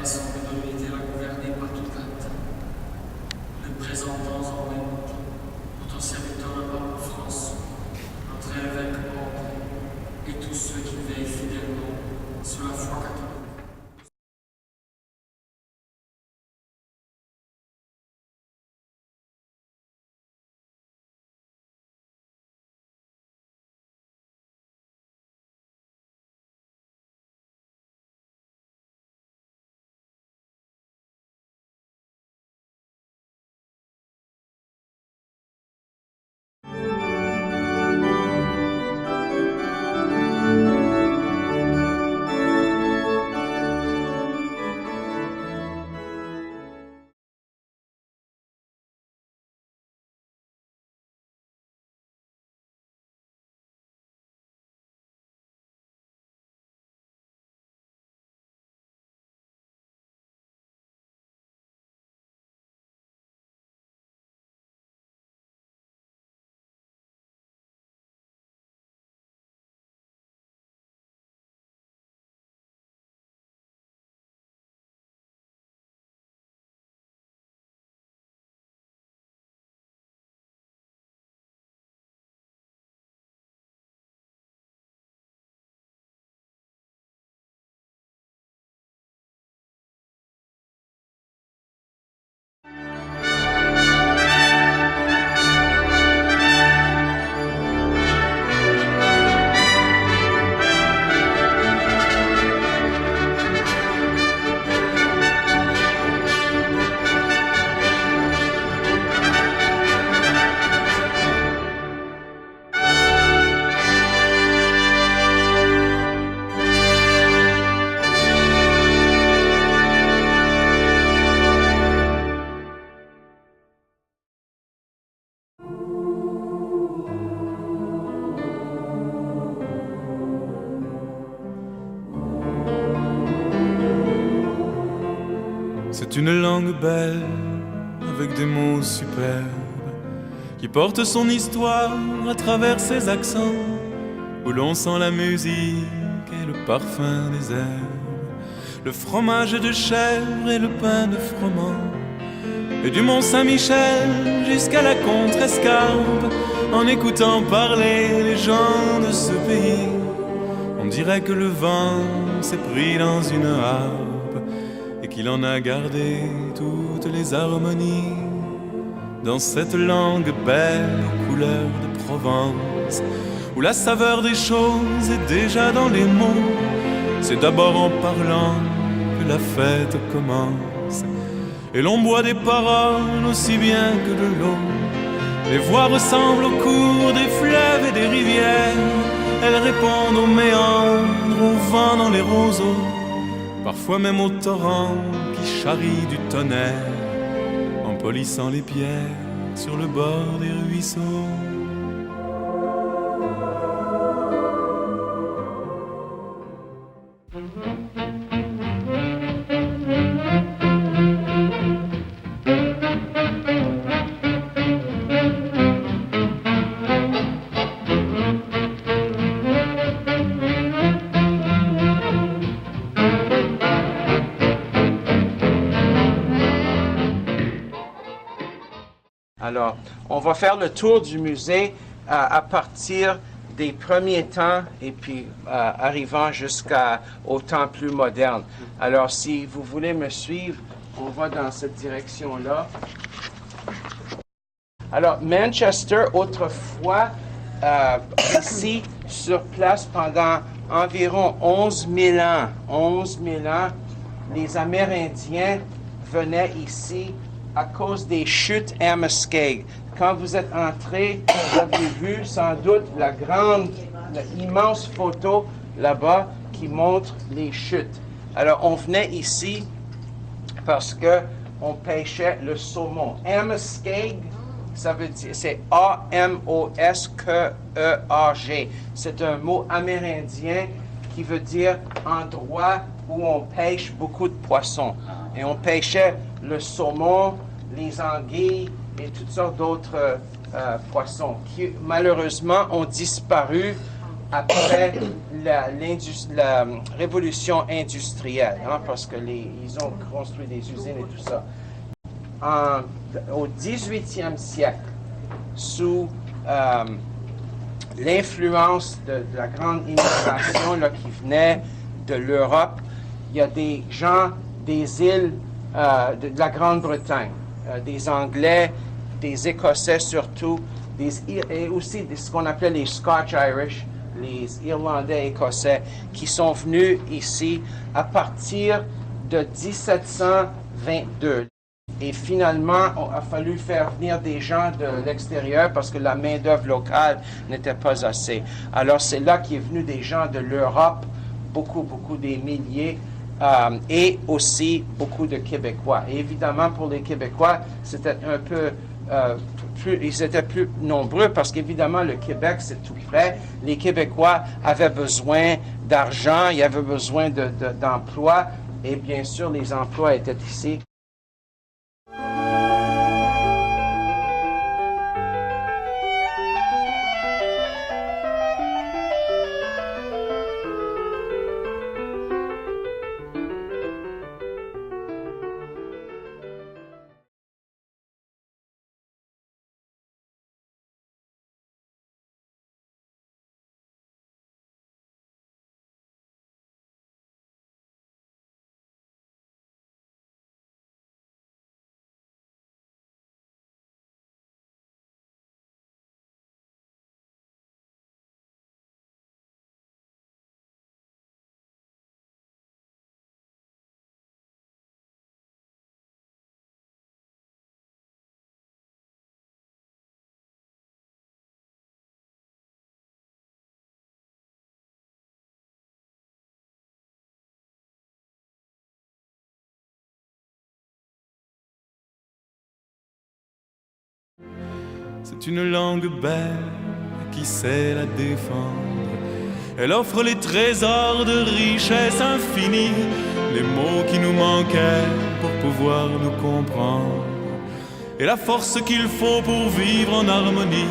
façon que l'humanité a gouverné par toute date. Le présentant en même notre serviteur le pape France, notre évêque André, et tous ceux qui veillent fidèlement sur la foi catholique. C'est une langue belle, avec des mots superbes, qui porte son histoire à travers ses accents, où l'on sent la musique et le parfum des herbes, le fromage de chèvre et le pain de froment, et du Mont Saint-Michel jusqu'à la Contrescarpe. En écoutant parler les gens de ce pays, on dirait que le vent s'est pris dans une harpe et qu'il en a gardé toutes les harmonies. Dans cette langue belle aux couleurs de Provence, où la saveur des choses est déjà dans les mots, c'est d'abord en parlant que la fête commence. Et l'on boit des paroles aussi bien que de l'eau. Les voix ressemblent au cours des fleuves et des rivières. Elles répondent aux méandres, au vent dans les roseaux, parfois même au torrent qui charrie du tonnerre, en polissant les pierres sur le bord des ruisseaux. Alors, on va faire le tour du musée à partir des premiers temps et puis arrivant jusqu'au temps plus moderne. Alors, si vous voulez me suivre, on va dans cette direction-là. Alors, Manchester, autrefois, ici, sur place, pendant environ 11 000 ans, 11 000 ans, les Amérindiens venaient ici à cause des chutes à Muskeg. Quand vous êtes entré, vous avez vu sans doute l'immense photo là-bas qui montre les chutes. Alors, on venait ici parce que on pêchait le saumon. Amoskeag, ça veut dire, c'est A-M-O-S-K-E-A-G. C'est un mot amérindien qui veut dire endroit où on pêche beaucoup de poissons. Et on pêchait le saumon, les anguilles et toutes sortes d'autres poissons qui, malheureusement, ont disparu après la révolution industrielle, hein, parce que ils ont construit des usines et tout ça. Au 18e siècle, sous l'influence de la grande immigration là, qui venait de l'Europe, il y a des gens des îles de la Grande-Bretagne, des Anglais, des Écossais surtout, et aussi ce qu'on appelait les Scotch-Irish, les Irlandais écossais, qui sont venus ici à partir de 1722. Et finalement, il a fallu faire venir des gens de l'extérieur parce que la main-d'œuvre locale n'était pas assez. Alors, c'est là qu'est venu des gens de l'Europe, beaucoup des milliers, et aussi beaucoup de Québécois. Et évidemment, pour les Québécois, c'était un peu ils étaient plus nombreux parce qu'évidemment, le Québec, c'est tout près. Les Québécois avaient besoin d'argent, ils avaient besoin d'emplois, et bien sûr, les emplois étaient ici. C'est une langue belle qui sait la défendre. Elle offre les trésors de richesse infinie, les mots qui nous manquaient pour pouvoir nous comprendre, et la force qu'il faut pour vivre en harmonie.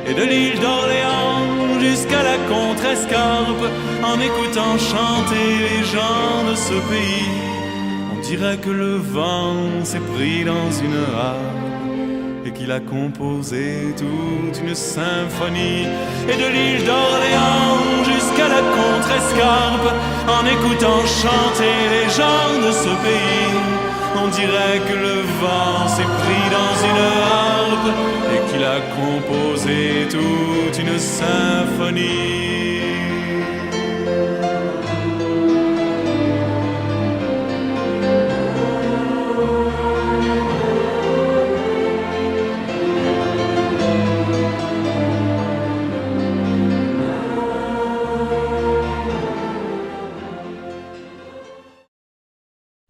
Et de l'île d'Orléans jusqu'à la Contrescarpe, en écoutant chanter les gens de ce pays, on dirait que le vent s'est pris dans une harpe et qu'il a composé toute une symphonie. Et de l'île d'Orléans jusqu'à la Contrescarpe, en écoutant chanter les gens de ce pays, on dirait que le vent s'est pris dans une harpe et qu'il a composé toute une symphonie.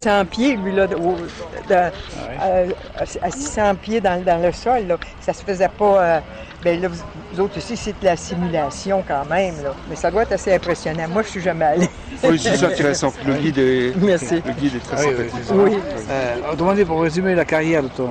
À 600 pieds, lui, là, à 600 pieds dans le sol, là. Ça se faisait pas... ben là, vous autres ici, c'est de la simulation quand même, là. Mais ça doit être assez impressionnant. Moi, je suis jamais allée. Oui, c'est intéressant. Le guide est, Merci. Le guide est très sympathique. Oui. Demandez pour résumer la carrière de ton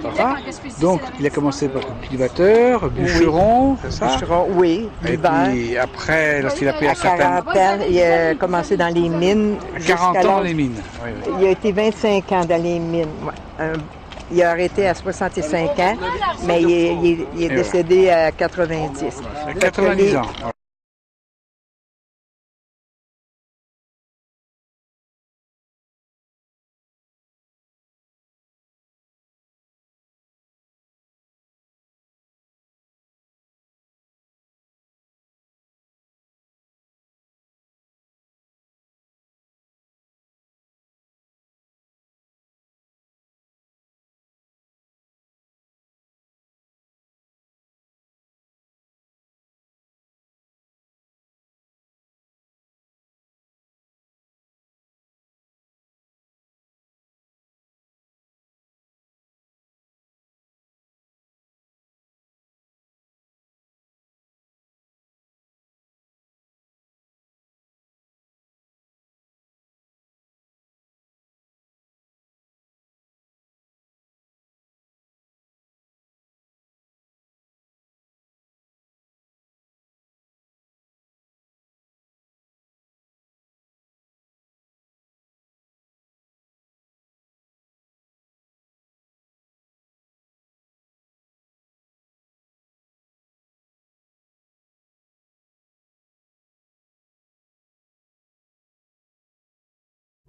papa. Donc, il a commencé par cultivateur, bûcheron, c'est ça? Bûcheron, oui, Et l'hiver. puis après, lorsqu'il a pris À la certaine... quarantaine, il a commencé dans les mines. À 40 jusqu'à ans, l'âge- les mines. Oui, oui. Il a été 25 ans dans les mines. Ouais. Il a arrêté à 65 ans, mais il est décédé à 90. 90 ans.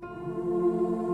Thank